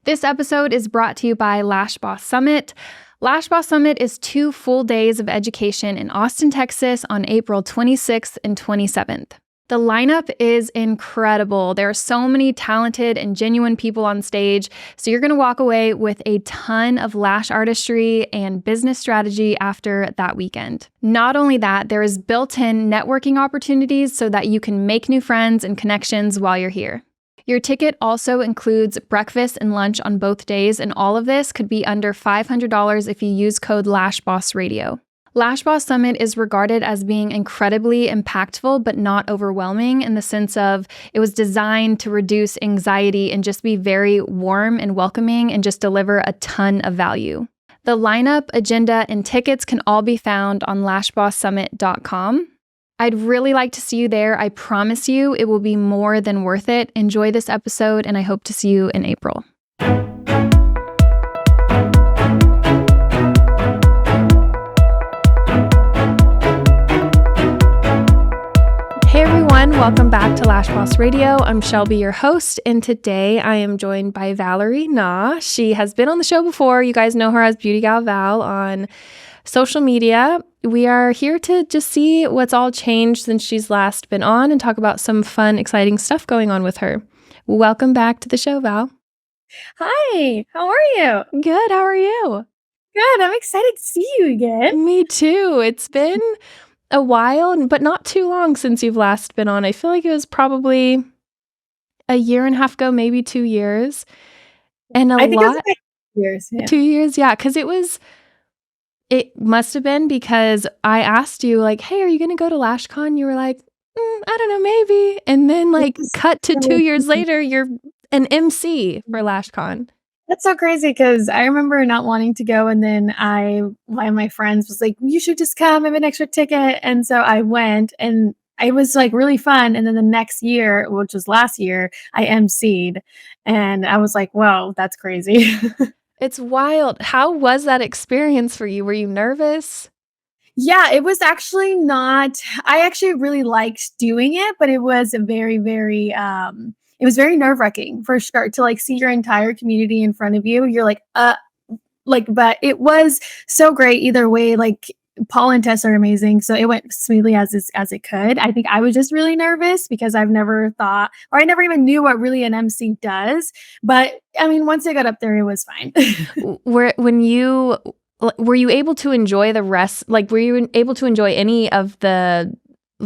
This episode is brought to you by Lash Boss Summit. Lash Boss Summit is 2 full days of education in Austin, Texas on April 26th and 27th. The lineup is incredible. There are so many talented and genuine people on stage, so you're going to walk away with a ton of lash artistry and business strategy after that weekend. Not only that, there is built-in networking opportunities so that you can make new friends and connections while you're here. Your ticket also includes breakfast and lunch on both days, and all of this could be under $500 if you use code LashBossRadio. Lash Boss Summit is regarded as being incredibly impactful but not overwhelming in the sense of it was designed to reduce anxiety and just be very warm and welcoming and just deliver a ton of value. The lineup, agenda, and tickets can all be found on lashbosssummit.com. I'd really like to see you there. I promise you it will be more than worth it. Enjoy this episode, and I hope to see you in April. Hey everyone, welcome back to Lash Boss Radio. I'm Shelby, your host, and today I am joined by Valerie Nah. She has been on the show before. You guys know her as BeautyGalVal on social media. We are here to just see what's all changed since she's last been on and talk about some fun, exciting stuff going on with her. Welcome back to the show, Val. Hi, how are you? Good, how are you? Good, I'm excited to see you again. Me too. It's been a while, but not too long since you've last been on. I feel like it was probably a year and a half ago, maybe 2 years. And I think it was like 2 years. Yeah. 2 years, yeah, because it must have been because I asked you, like, hey, are you going to go to LashCon? You were like, I don't know, maybe. And then, like, cut to 2 years later, you're an MC for LashCon. That's so crazy because I remember not wanting to go, and then one of my friends was like, you should just come, I have an extra ticket. And so I went, and it was like really fun. And then the next year, which was last year, I MC'd, and I was like, whoa, that's crazy. It's wild. How was that experience for you? Were you nervous? Yeah, it was actually not. I actually really liked doing it, but it was very, very it was very nerve-wracking for sure to like see your entire community in front of you. You're like, but it was so great either way. Like Paul and Tess are amazing, so it went smoothly as it could. I think I was just really nervous because I've never thought, or I never even knew what really an MC does. But I mean, once I got up there, it was fine. Were you able to enjoy the rest? Like, were you able to enjoy any of the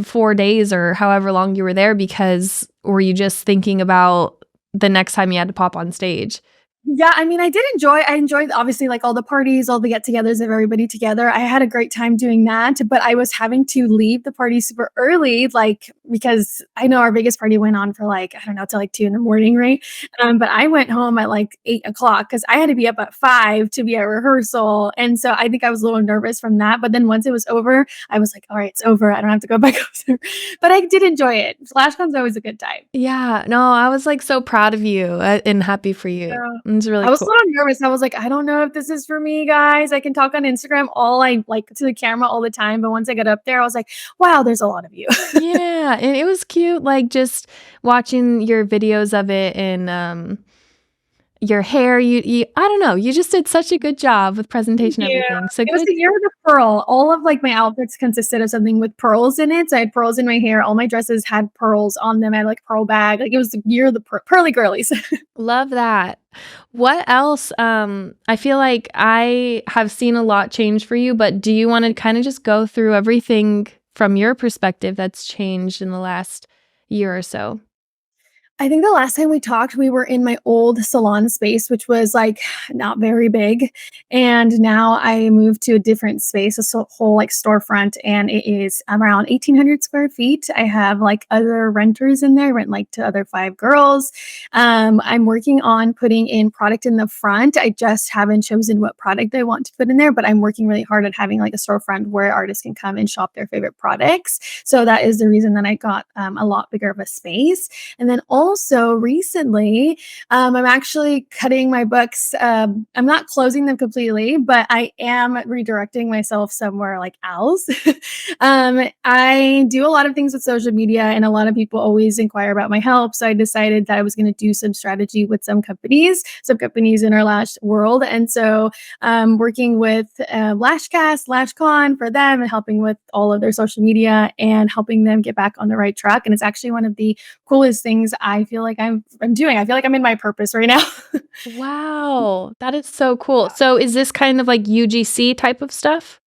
4 days or however long you were there? Because were you just thinking about the next time you had to pop on stage? Yeah, I mean, I enjoyed obviously like all the parties, all the get-togethers of everybody together. I had a great time doing that, but I was having to leave the party super early, like because I know our biggest party went on for like, I don't know, till like 2 a.m, right? But I went home at like 8 o'clock because I had to be up at 5 to be at rehearsal. And so I think I was a little nervous from that. But then once it was over, I was like, all right, it's over. I don't have to go back up there. But I did enjoy it. FlashCon's always a good time. Yeah, no, I was like so proud of you and happy for you. Yeah. It's really I was cool. a little nervous. I was like, I don't know if this is for me, guys. I can talk on Instagram all I like to the camera all the time. But once I got up there, I was like, wow, there's a lot of you. Yeah, and it was cute, like just watching your videos of it and your hair. You I don't know, you just did such a good job with presentation and everything. So It was the year of the pearl. All of like my outfits consisted of something with pearls in it. So I had pearls in my hair. All my dresses had pearls on them. I had like a pearl bag. Like it was the year of the pearly girlies. Love that. What else? I feel like I have seen a lot change for you, but do you want to kind of just go through everything from your perspective that's changed in the last year or so? I think the last time we talked, we were in my old salon space, which was like not very big. And now I moved to a different space, whole like storefront, and it is around 1,800 square feet. I have like other renters in there, I rent like to other 5 girls. I'm working on putting in product in the front. I just haven't chosen what product I want to put in there, but I'm working really hard at having like a storefront where artists can come and shop their favorite products. So that is the reason that I got a lot bigger of a space. And then all journal. So recently, I'm actually cutting my books. I'm not closing them completely, but I am redirecting myself somewhere like else. I do a lot of things with social media, and a lot of people always inquire about my help. So I decided that I was going to do some strategy with some companies in our Lash world. And so working with Lashcast, LashCon for them, and helping with all of their social media and helping them get back on the right track. And it's actually one of the coolest things I feel like I'm doing. I feel like I'm in my purpose right now. Wow, that is so cool. So is this kind of like UGC type of stuff?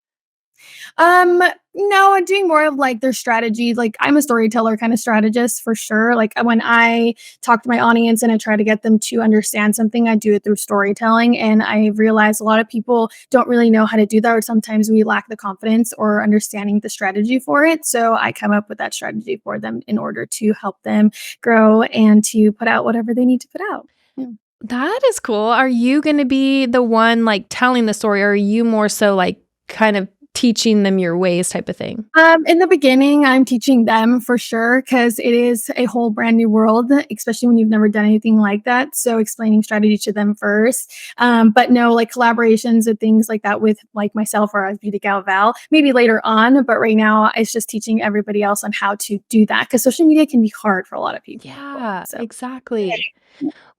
Um, no, I'm doing more of like their strategy. Like I'm a storyteller kind of strategist for sure. Like when I talk to my audience and I try to get them to understand something, I do it through storytelling. And I realize a lot of people don't really know how to do that, or sometimes we lack the confidence or understanding the strategy for it. So I come up with that strategy for them in order to help them grow and to put out whatever they need to put out. Yeah. That is cool. Are you going to be the one like telling the story, or are you more so like kind of teaching them your ways type of thing? In the beginning, I'm teaching them for sure because it is a whole brand new world, especially when you've never done anything like that. So explaining strategy to them first. But no, like collaborations and things like that with like myself or as BeautyGalVal, maybe later on. But right now, it's just teaching everybody else on how to do that because social media can be hard for a lot of people. Yeah, So. exactly.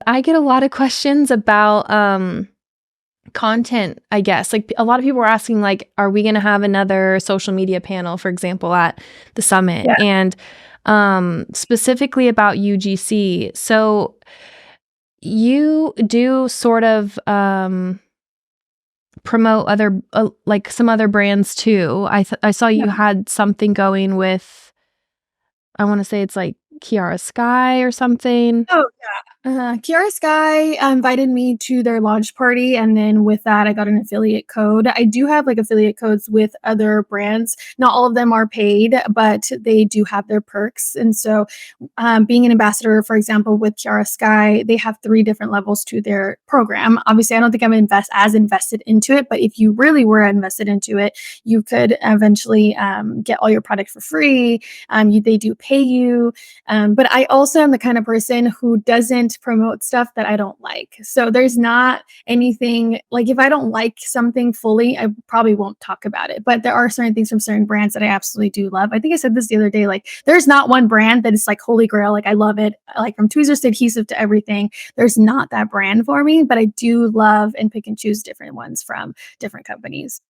I get a lot of questions about content, I guess. Like a lot of people are asking like, are we going to have another social media panel, for example, at the summit? Yeah. And specifically about UGC. So you do sort of promote other like some other brands too. I saw you had something going with, I want to say it's like Kiara Sky or something. Oh, Kiara Sky invited me to their launch party, and then with that, I got an affiliate code. I do have like affiliate codes with other brands. Not all of them are paid, but they do have their perks. And so, being an ambassador, for example, with Kiara Sky, they have 3 different levels to their program. Obviously, I don't think I'm invested into it, but if you really were invested into it, you could eventually get all your product for free. They do pay you, but I also am the kind of person who doesn't promote stuff that I don't like. So there's not anything like if I don't like something fully, I probably won't talk about it. But there are certain things from certain brands that I absolutely do love. I think I said this the other day. Like there's not one brand that is like holy grail. Like I love it. Like from tweezers to adhesive to everything. There's not that brand for me, but I do love and pick and choose different ones from different companies.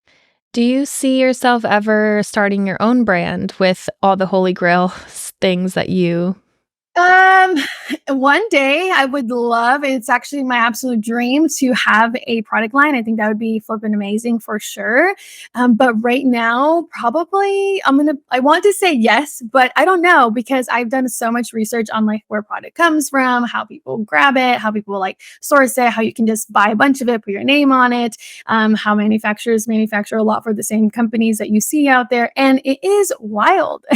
Do you see yourself ever starting your own brand with all the holy grail things that you? Um, one day I would love, it's actually my absolute dream to have a product line. I think that would be flipping amazing for sure. But right now, probably I want to say yes, but I don't know because I've done so much research on like where product comes from, how people grab it, how people like source it, how you can just buy a bunch of it, put your name on it, how manufacturers manufacture a lot for the same companies that you see out there. And it is wild.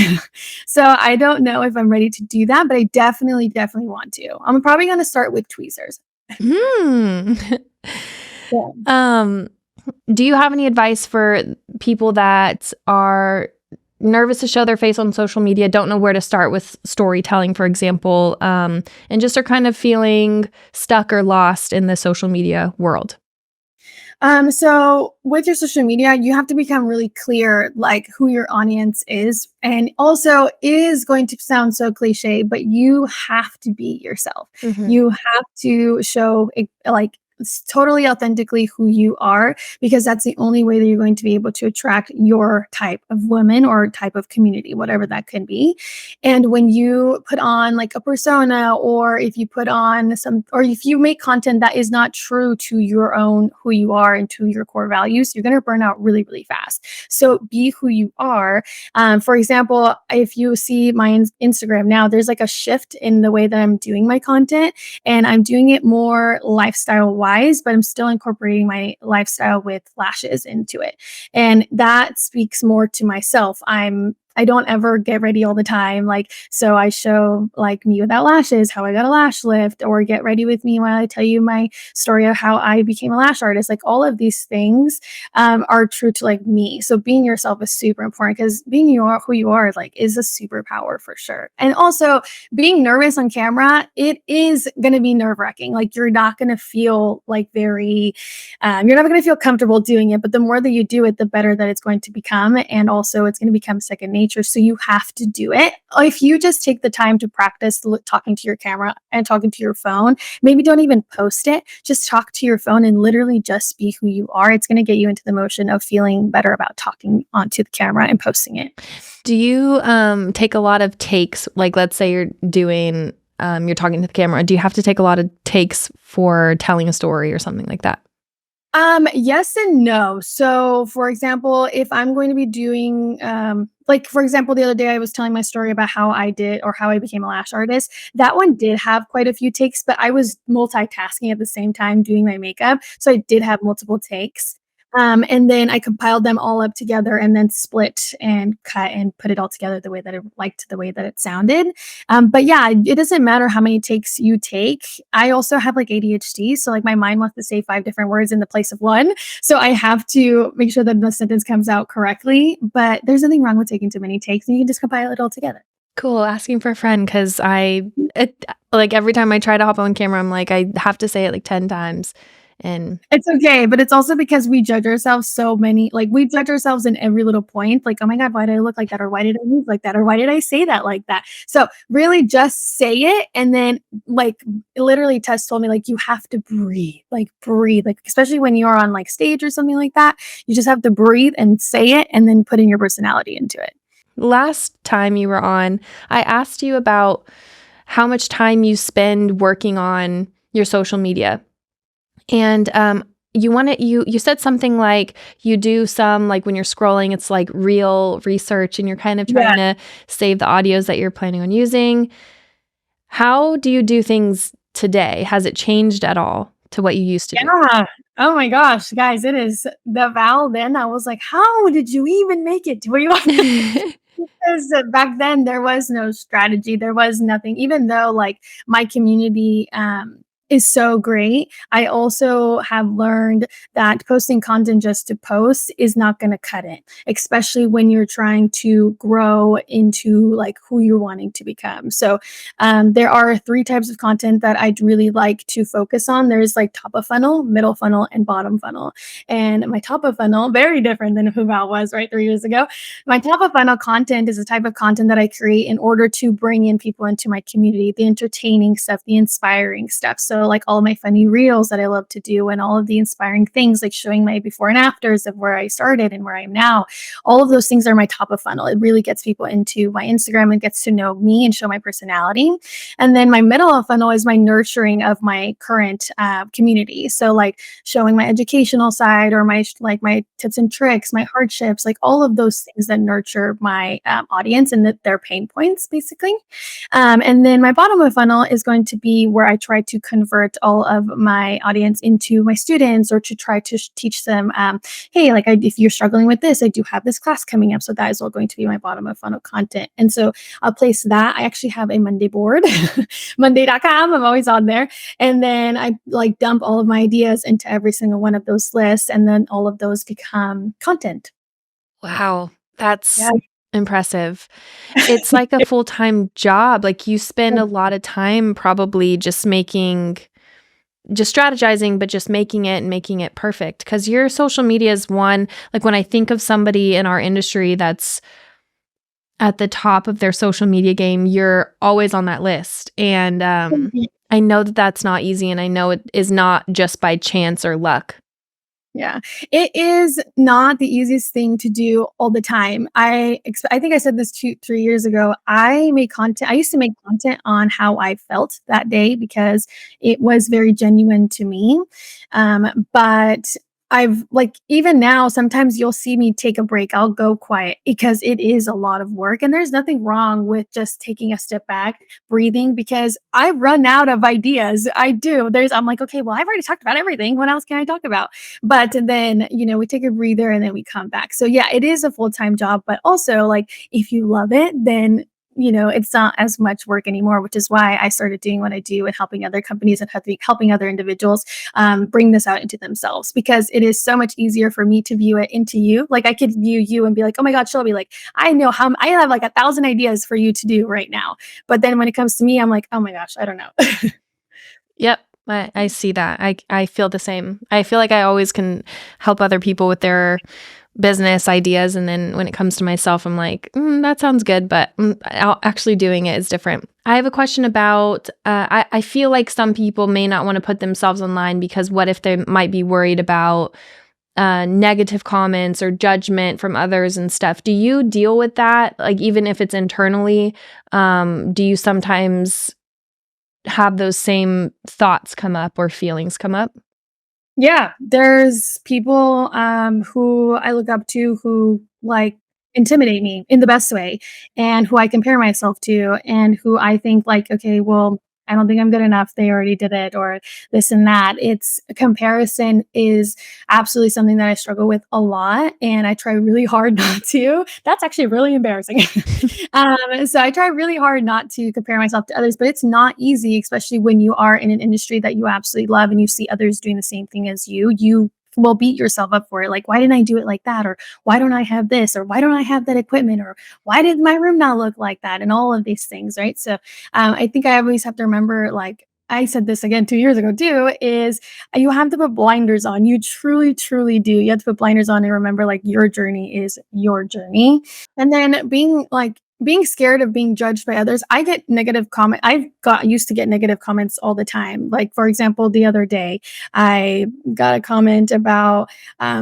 So I don't know if I'm ready to do that, but I definitely want to. I'm probably going to start with tweezers. Hmm. Yeah. um, do you have any advice for people that are nervous to show their face on social media, don't know where to start with storytelling, for example, and just are kind of feeling stuck or lost in the social media world? So with your social media, you have to become really clear, like who your audience is. And also, it is going to sound so cliche, but you have to be yourself. Mhm. You have to show like totally authentically who you are, because that's the only way that you're going to be able to attract your type of woman or type of community, whatever that can be. And when you put on like a persona, or if you put on or if you make content that is not true to your own who you are and to your core values, you're going to burn out really, really fast. So be who you are. For example, if you see my Instagram now, there's like a shift in the way that I'm doing my content, and I'm doing it more lifestyle wise, but I'm still incorporating my lifestyle with lashes into it. And that speaks more to myself. I'm I don't ever get ready all the time. Like, so I show like me without lashes, how I got a lash lift, or get ready with me while I tell you my story of how I became a lash artist. Like all of these things are true to like me. So being yourself is super important because being who you are like is a superpower for sure. And also being nervous on camera, it is going to be nerve wracking. Like you're not going to feel like you're never going to feel comfortable doing it. But the more that you do it, the better that it's going to become. And also it's going to become second nature. So you have to do it. If you just take the time to practice talking to your camera and talking to your phone, maybe don't even post it. Just talk to your phone and literally just be who you are. It's going to get you into the motion of feeling better about talking onto the camera and posting it. Do you take a lot of takes? Like, let's say you're talking to the camera. Do you have to take a lot of takes for telling a story or something like that? Yes and no. So, for example, if I'm going to be doing, like, for example, the other day I was telling my story about how I did or how I became a lash artist. That one did have quite a few takes, but I was multitasking at the same time doing my makeup. So I did have multiple takes. And then I compiled them all up together and then split and cut and put it all together the way that I liked the way that it sounded. But yeah, it doesn't matter how many takes you take. I also have like ADHD, so like my mind wants to say five different words in the place of one. So I have to make sure that the sentence comes out correctly. But there's nothing wrong with taking too many takes, and you can just compile it all together. Cool. Asking for a friend because like every time I try to hop on camera, I'm like, I have to say it like 10 times. And It's okay, but it's also because we judge ourselves we judge ourselves in every little point, like, "Oh my god, why did I look like that?" Or, "Why did I move like that?" Or, "Why did I say that like that?" So, really just say it, and then, like, literally Tess told me, like, you have to breathe, like, especially when you're on, like, stage or something like that, you just have to breathe and say it and then put in your personality into it. last time you were on, I asked you about how much time you spend working on your social media. And you said something like you do some like when you're scrolling, it's like real research and you're kind of Yeah. trying to save the audios that you're planning on using. How do you do things today? Has it changed at all to what you used to do? Yeah. Oh my gosh, guys, it is the Val then I was like, "How did you even make it to where you are?" Because back then there was no strategy, there was nothing. Even though like my community is so great, I also have learned that posting content just to post is not going to cut it, especially when you're trying to grow into like who you're wanting to become. So there are three types of content that I'd really like to focus on. There's like top of funnel, middle funnel, and bottom funnel. And my top of funnel, very different than who Val was right 3 years ago. My top of funnel content is a type of content that I create in order to bring in people into my community, the entertaining stuff, the inspiring stuff. So, like all of my funny reels that I love to do, and all of the inspiring things, like showing my before and afters of where I started and where I am now. All of those things are my top of funnel. It really gets people into my Instagram and gets to know me and show my personality. And then my middle of funnel is my nurturing of my current community. So, like showing my educational side or my tips and tricks, my hardships, like all of those things that nurture my audience and their pain points, basically. And then my bottom of funnel is going to be where I try to convert all of my audience into my students, or to try to teach them, hey, like if you're struggling with this, I do have this class coming up. So that is all going to be my bottom of funnel content. And so I'll place that. I actually have a Monday board, monday.com. I'm always on there. And then I like dump all of my ideas into every single one of those lists. And then all of those become content. Wow, Yeah. that's impressive. It's like a full-time job. Like you spend a lot of time probably just strategizing, but just making it and making it perfect. Because your social media is one, like when I think of somebody in our industry that's at the top of their social media game, you're always on that list. And I know that that's not easy, and I know it is not just by chance or luck. Yeah, it is not the easiest thing to do all the time. I think I said this 3 years ago. I made content. I used to make content on how I felt that day because it was very genuine to me. But I've like even now, sometimes you'll see me take a break. I'll go quiet because it is a lot of work. And there's nothing wrong with just taking a step back, breathing, because I run out of ideas. I do. I'm like, okay, well, I've already talked about everything. What else can I talk about? But then, we take a breather and then we come back. So yeah, it is a full-time job, but also like if you love it, then it's not as much work anymore, which is why I started doing what I do and helping other companies and helping other individuals bring this out into themselves, because it is so much easier for me to view it into you. Like I could view you and be like, oh my God, Shelby, like I know how I have like 1,000 ideas for you to do right now. But then when it comes to me, I'm like, oh my gosh, I don't know. Yep. I see that. I feel the same. I feel like I always can help other people with their business ideas. And then when it comes to myself, I'm like, that sounds good, but actually doing it is different. I have a question about, I feel like some people may not want to put themselves online because what if they might be worried about negative comments or judgment from others and stuff. Do you deal with that? Like, even if it's internally, do you sometimes have those same thoughts come up or feelings come up? Yeah, there's people who I look up to who like intimidate me in the best way, and who I compare myself to, and who I think like, okay, well, I don't think I'm good enough. They already did it, or this and that. It's comparison is absolutely something that I struggle with a lot, and I try really hard not to. That's actually really embarrassing. So I try really hard not to compare myself to others, but it's not easy, especially when you are in an industry that you absolutely love and you see others doing the same thing as you. You will beat yourself up for it. Like, why didn't I do it like that? Or why don't I have this? Or why don't I have that equipment? Or why did my room not look like that? And all of these things, right? So I think I always have to remember, like, I said this again 2 years ago too, is you have to put blinders on. You truly, truly do. You have to put blinders on and remember, like, your journey is your journey. And then being scared of being judged by others. I get negative comment. I've got used to get negative comments all the time. Like, for example, the other day, I got a comment about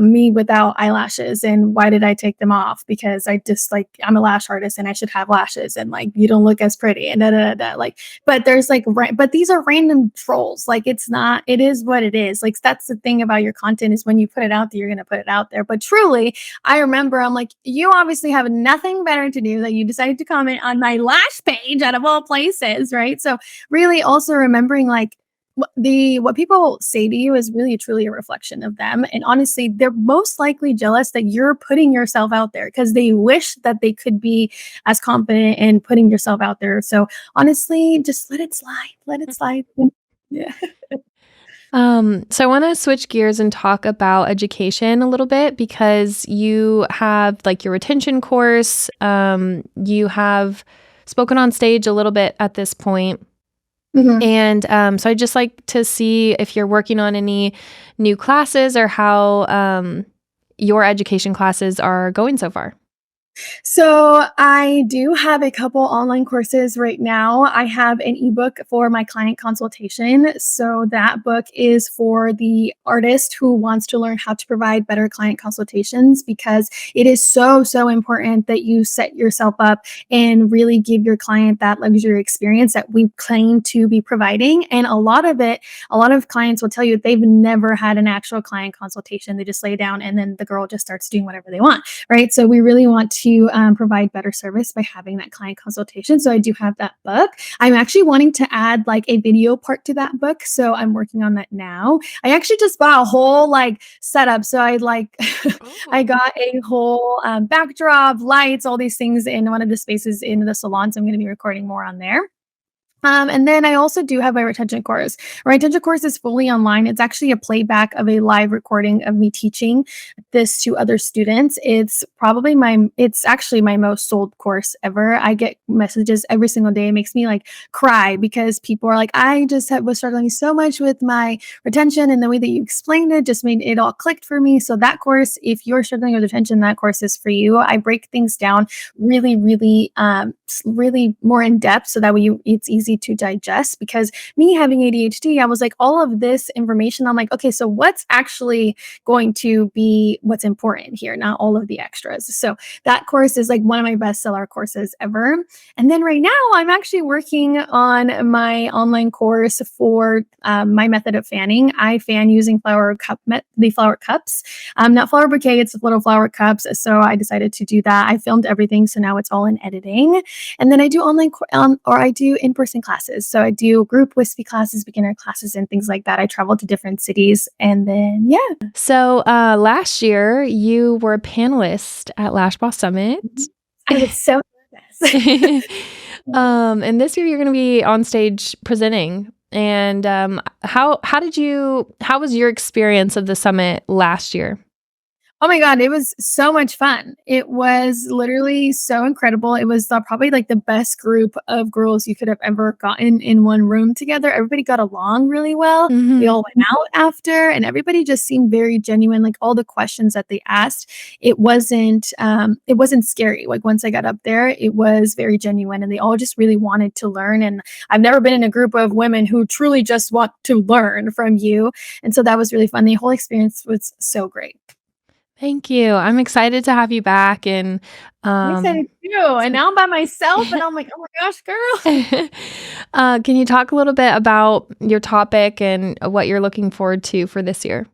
me without eyelashes, and why did I take them off? Because I just like, I'm a lash artist and I should have lashes, and like you don't look as pretty, and da da da. Like, but there's like, but these are random trolls. Like, it's not. It is what it is. Like, that's the thing about your content, is when you put it out there, you're gonna put it out there. But truly, I remember I'm like, you obviously have nothing better to do, that you decided to comment on my lash page out of all places, right? So really also remembering like what people say to you is really truly a reflection of them. And honestly, they're most likely jealous that you're putting yourself out there, because they wish that they could be as confident in putting yourself out there. So honestly, just let it slide. Let it slide. Yeah. So I want to switch gears and talk about education a little bit, because you have like your retention course. You have spoken on stage a little bit at this point. Mhm. And so I'd just like to see if you're working on any new classes, or how your education classes are going so far. So I do have a couple online courses right now. I have an ebook for my client consultation. So that book is for the artist who wants to learn how to provide better client consultations, because it is so, so important that you set yourself up and really give your client that luxury experience that we claim to be providing. And a lot of clients will tell you they've never had an actual client consultation. They just lay down and then the girl just starts doing whatever they want, right? So we really want to provide better service by having that client consultation. So I do have that book. I'm actually wanting to add like a video part to that book. So I'm working on that now. I actually just bought a whole like setup. So I like, I Oh. got a whole backdrop, lights, all these things in one of the spaces in the salon. So I'm going to be recording more on there. And then I also do have my retention course. My retention course is fully online. It's actually a playback of a live recording of me teaching this to other students. It's actually my most sold course ever. I get messages every single day. It makes me like cry, because people are like, was struggling so much with my retention, and the way that you explained it just made it all clicked for me. So that course, if you're struggling with retention, that course is for you. I break things down really, really, really more in depth, so that way it's easy easy to digest because me having ADHD, I was like, all of this information, I'm like, okay, so what's actually going to be what's important here, not all of the extras. So that course is like one of my bestseller courses ever. And then right now, I'm actually working on my online course for my method of fanning. I fan using the flower cups, not flower bouquet, it's little flower cups. So I decided to do that. I filmed everything, so now it's all in editing. And then I do or I do in-person classes. So I do group wispy classes, beginner classes, and things like that. I travel to different cities, and then yeah. So last year you were a panelist at Lash Boss Summit. I was so nervous. And this year you're going to be on stage presenting. And how was your experience of the summit last year? Oh my God, it was so much fun. It was literally so incredible. It was probably like the best group of girls you could have ever gotten in one room together. Everybody got along really well. We Mhm. all went out after, and everybody just seemed very genuine. Like all the questions that they asked, it wasn't scary. Like once I got up there, it was very genuine, and they all just really wanted to learn. And I've never been in a group of women who truly just want to learn from you. And so that was really fun. The whole experience was so great. Thank you. I'm excited to have you back. And I'm excited too, and now I'm by myself, and I'm like, "Oh my gosh, girl." can you talk a little bit about your topic and what you're looking forward to for this year?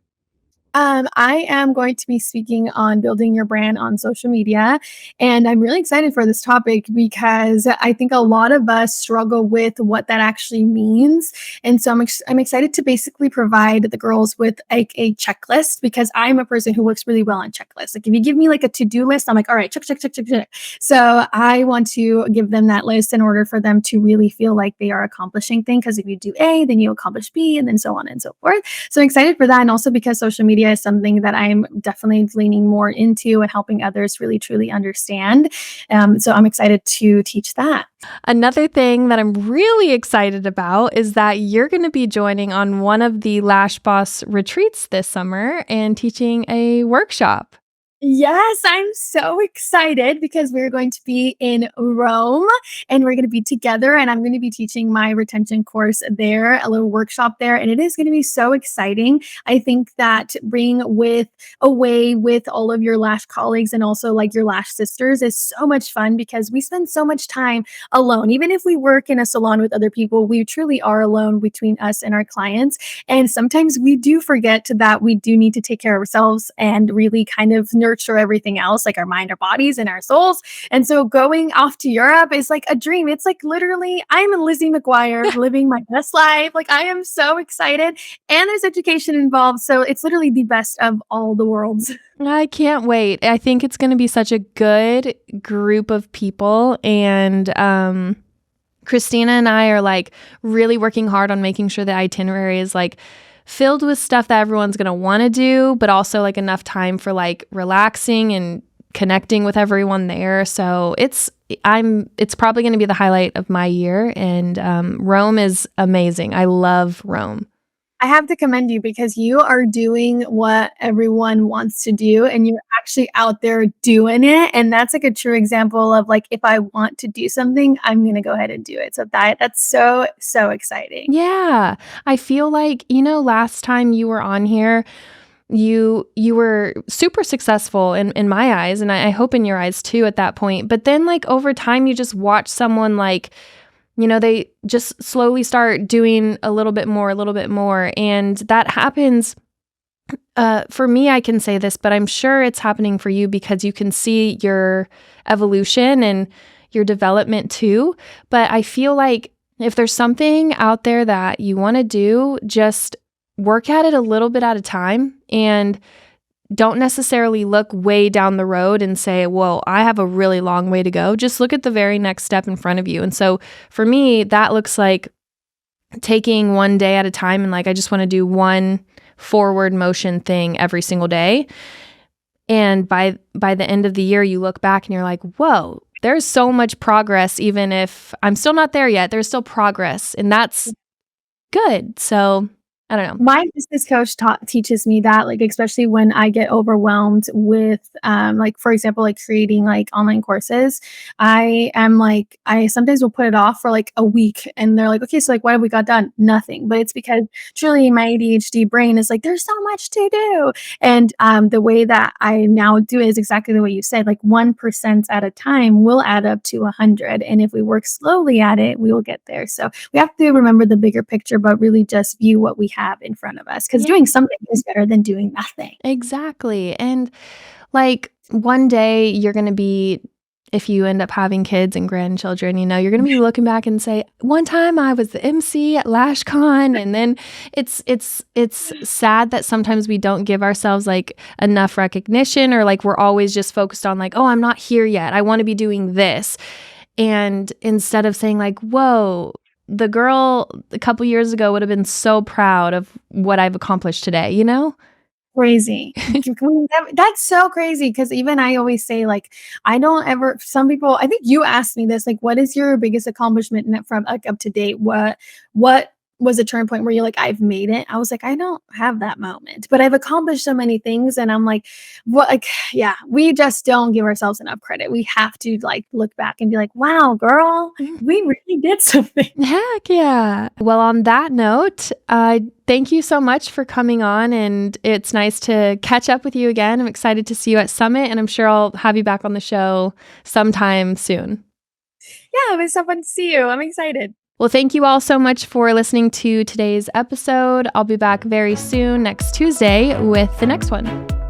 I am going to be speaking on building your brand on social media, and I'm really excited for this topic because I think a lot of us struggle with what that actually means, and so I'm excited to basically provide the girls with like a checklist because I'm a person who works really well on checklists. Like if you give me like a to-do list, I'm like, all right, check, check, check, check, check. So I want to give them that list in order for them to really feel like they are accomplishing things. Because if you do A, then you accomplish B, and then so on and so forth. So I'm excited for that. And also because social media is something that I'm definitely leaning more into and helping others really truly understand. So I'm excited to teach that. Another thing that I'm really excited about is that you're going to be joining on one of the Lash Boss retreats this summer and teaching a workshop. Yes, I'm so excited because we're going to be in Rome and we're going to be together, and I'm going to be teaching my retention course there, a little workshop there, and it is going to be so exciting. I think that being away with all of your lash colleagues and also like your lash sisters is so much fun because we spend so much time alone. Even if we work in a salon with other people, we truly are alone between us and our clients. And sometimes we do forget that we do need to take care of ourselves and really kind of nurture everything else, like our mind, our bodies, and our souls. And so going off to Europe is like a dream. It's like literally, I'm Lizzie McGuire living my best life. Like I am so excited. And there's education involved. So it's literally the best of all the worlds. I can't wait. I think it's going to be such a good group of people. And Christina and I are like really working hard on making sure the itinerary is like filled with stuff that everyone's going to want to do, but also like enough time for like relaxing and connecting with everyone there. So it's probably going to be the highlight of my year. And Rome is amazing. I love Rome. I have to commend you because you are doing what everyone wants to do and you're actually out there doing it. And that's like a true example of like, if I want to do something, I'm going to go ahead and do it. So that's so, so exciting. Yeah. I feel like, last time you were on here, you were super successful in my eyes, and I hope in your eyes too at that point. But then like over time, you just watch someone like, they just slowly start doing a little bit more. And that happens. For me, I can say this, but I'm sure it's happening for you because you can see your evolution and your development too. But I feel like if there's something out there that you want to do, just work at it a little bit at a time and don't necessarily look way down the road and say, whoa, I have a really long way to go. Just look at the very next step in front of you. And so for me, that looks like taking one day at a time and like, I just want to do one forward motion thing every single day. And by the end of the year, you look back and you're like, whoa, there's so much progress. Even if I'm still not there yet, there's still progress. And that's good. So I don't know. My business coach teaches me that, like, especially when I get overwhelmed with, like, for example, like creating like online courses, I am like, I sometimes will put it off for like a week and they're like, okay, so like, what have we got done? Nothing. But it's because truly my ADHD brain is like, there's so much to do. And the way that I now do it is exactly the way you said, like 1% at a time will add up to 100. And if we work slowly at it, we will get there. So we have to remember the bigger picture, but really just view what we have in front of us because Yeah, doing something is better than doing nothing. exactly. And like one day you're going to be, if you end up having kids and grandchildren, you're going to be looking back and say, one time I was the MC at LashCon. And then it's sad that sometimes we don't give ourselves like enough recognition, or like we're always just focused on like, oh, I'm not here yet, I want to be doing this. And instead of saying like, whoa, the girl a couple years ago would have been so proud of what I've accomplished today, Crazy. That's so crazy because even I always say, like, I don't ever some people I think you asked me this, like, "What is your biggest accomplishment from, like, up to date? What was a turning point where you're like, 'I've made it?'" I was like, "I don't have that moment, but I've accomplished so many things," and I'm like, "What," like, yeah, we just don't give ourselves enough credit. We have to, like, look back and be like, "Wow, girl, we really did something." Heck yeah. Well, on that note, thank you so much for coming on, and it's nice to catch up with you again. I'm excited to see you at Summit, and I'm sure I'll have you back on the show sometime soon. Yeah, it was so fun to see you. I'm excited. Well, thank you all so much for listening to today's episode. I'll be back very soon next Tuesday with the next one.